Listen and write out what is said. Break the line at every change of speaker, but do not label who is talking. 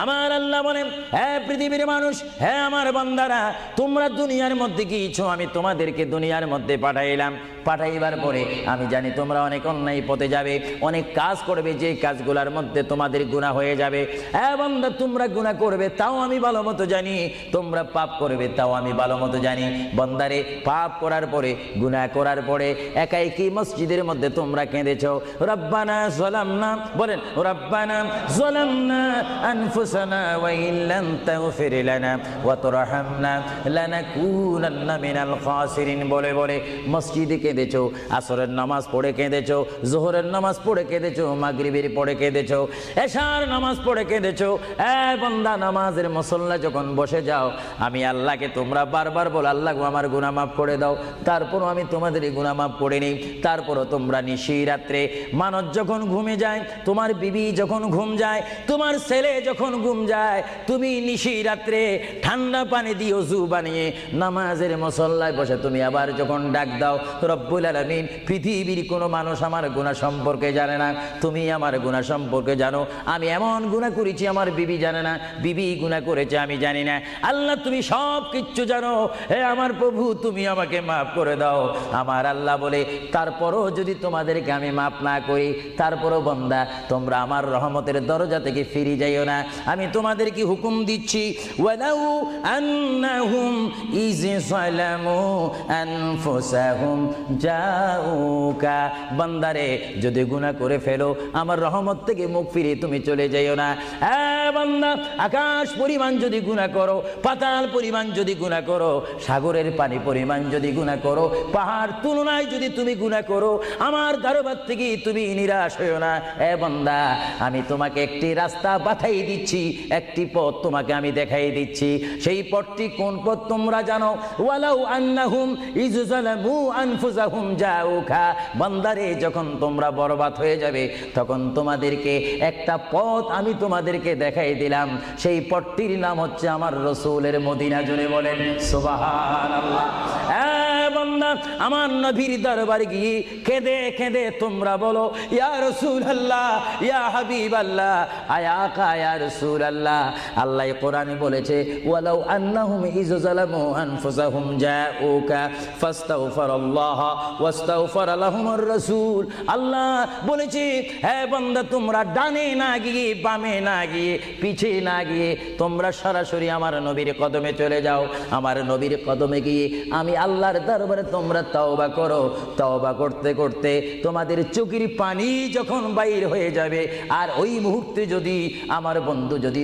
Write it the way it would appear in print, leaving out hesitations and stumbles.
আমার আল্লাহ বলেন, হে পৃথিবীর মানুষ, হে আমার বান্দারা, তোমরা দুনিয়ার মধ্যে গিয়েছো, আমি তোমাদেরকে দুনিয়ার মধ্যে পাঠাইলাম। পাঠাইবার পরে আমি জানি তোমরা অনেক অন্যায় পথে যাবে, অনেক কাজ করবে, যে কাজগুলোর মধ্যে তোমাদের গুনাহ হয়ে যাবে। হে বান্দা, তোমরা গুনাহ করবে তাও আমি ভালো মতো জানি, তোমরা পাপ করবে তাও আমি ভালো মতো জানি। বান্দারে, পাপ করার পরে, গুনাহ করার পরে একাই কি মসজিদের মধ্যে তোমরা কেঁদেছো, রব্বানা যালামনা, বলেন রব্বানা যালামনা আনফুসানা ওয়া ইল্লাম তাগফির লানা ওয়া তারহামনা লানাকুনান্না মিনাল খাসিরিন বলে বলে মসজিদে কেঁদেছো, আসরের নামাজ পড়ে কেঁদেছো, যোহরের নামাজ পড়ে কেঁদেছো, মাগরিবের পড়ে কেঁদেছো, এশার নামাজ পড়ে কেঁদেছো। এ বান্দা, নামাজের মুসল্লা যখন বসে যাও, আমি আল্লাহকে তোমরা বারবার বল, আল্লাহ আমার গুনাহ মাফ করে দাও। তারপরও আমি তোমাদের গুনাহ মাফ করে নিই। তারপরও তোমরা নিশি রাত্রে, মানুষ যখন ঘুমে যায়, তোমার বিবি যখন ঘুম যায়, তোমার ছেলে যখন ঘুম যায়, তুমি নিশি রাত্রে ঠান্ডা পানি দিয়ে ওযু বানিয়ে নামাজের মুসল্লায় বসে তুমি আবার যখন ডাক দাও, রব্বুল আলামিন, পৃথিবীর কোনো মানুষ আমার গুনাহ সম্পর্কে জানে না, তুমি আমার গুনাহ সম্পর্কে জানো। আমি এমন গুনাহ করেছি আমার বিবি জানে না, বিবি গুনাহ করেছে আমি জানি না। আল্লাহ, তুমি সব কিচ্ছু জানো। হে আমার প্রভু, তুমি আমাকে মাফ করে দাও। আমার আল্লাহ বলে, তারপরও যদি তোমাদেরকে আমি মাফ না করি, তারপরও বান্দা, তোমরা আমার রহমতের দরজা থেকে ফিরে যাইও না। আমি তোমাদেরকে হুকুম দিচ্ছি, ওয়ালাউ আন্নাহুম ইয যালামু আনফুসাহুম জাউকা, বান্দারে, যদি গুনাহ করে ফেলো, আমার রহমত থেকে মুখ ফিরে তুমি চলে যাইও না। বান্দা, আকাশ পরিমাণ যদি গুনাহ করো, পাতাল পরিমাণ যদি গুনাহ করো, সাগরের পানি পরিমাণ যদি গুনাহ করো, পাহাড় তুলনায় যদি তুমি গুনাহ করো, আমার দরবার থেকে তুমি নিরাশ হইও না। বান্দা, আমি তোমাকে একটি রাস্তা বাতাই দিচ্ছি, একটি পথ তোমাকে আমি দেখাই দিচ্ছি। সেই পথটি কোন পথ তোমরা জানো? ওয়ালাউ আন্নাহুম ইয যালামু আনফুসাহুম জাউকা, বান্দারে, যখন তোমরা বরবাদ হয়ে যাবে, তখন তোমাদেরকে একটা পথ আমি তোমাদেরকে দেখাই দিলাম। সেই পথটির নাম হচ্ছে আমার রাসূলের মদিনা। জোরে বলেন সুবহানাল্লাহ। বান্দা, আমার নবীর দরবারে গিয়ে কেঁদে কেঁদে তোমরা বলো, ইয়া রাসূলুল্লাহ, ইয়া হাবিবাল্লাহ, আয়া কা ইয়া রাসূলুল্লাহ। আল্লাহ কোরআনে বলেছে, ওয়ালাউ আন্নাহুম ইয যালামু আনফুসাহুম জাউকা ফাস্তাগফিরুল্লাহ ওয়াস্তাগফার লাহুমুর রাসূল। আল্লাহ বলেছে, হে বান্দা, তোমরা ডানে না গিয়ে, বামে না গিয়ে, পিছে না গিয়ে, তোমরা সরাসরি আমার নবীর কদমে চলে যাও। আমার নবীর কদমে গিয়ে আমি আল্লাহর দরবারে তোমরা তওবা করো। তওবা করতে করতে তোমাদের চোখের পানি যখন বাইর হয়ে যাবে, আর ওই মুহূর্তে যদি আমার বন্ধু যদি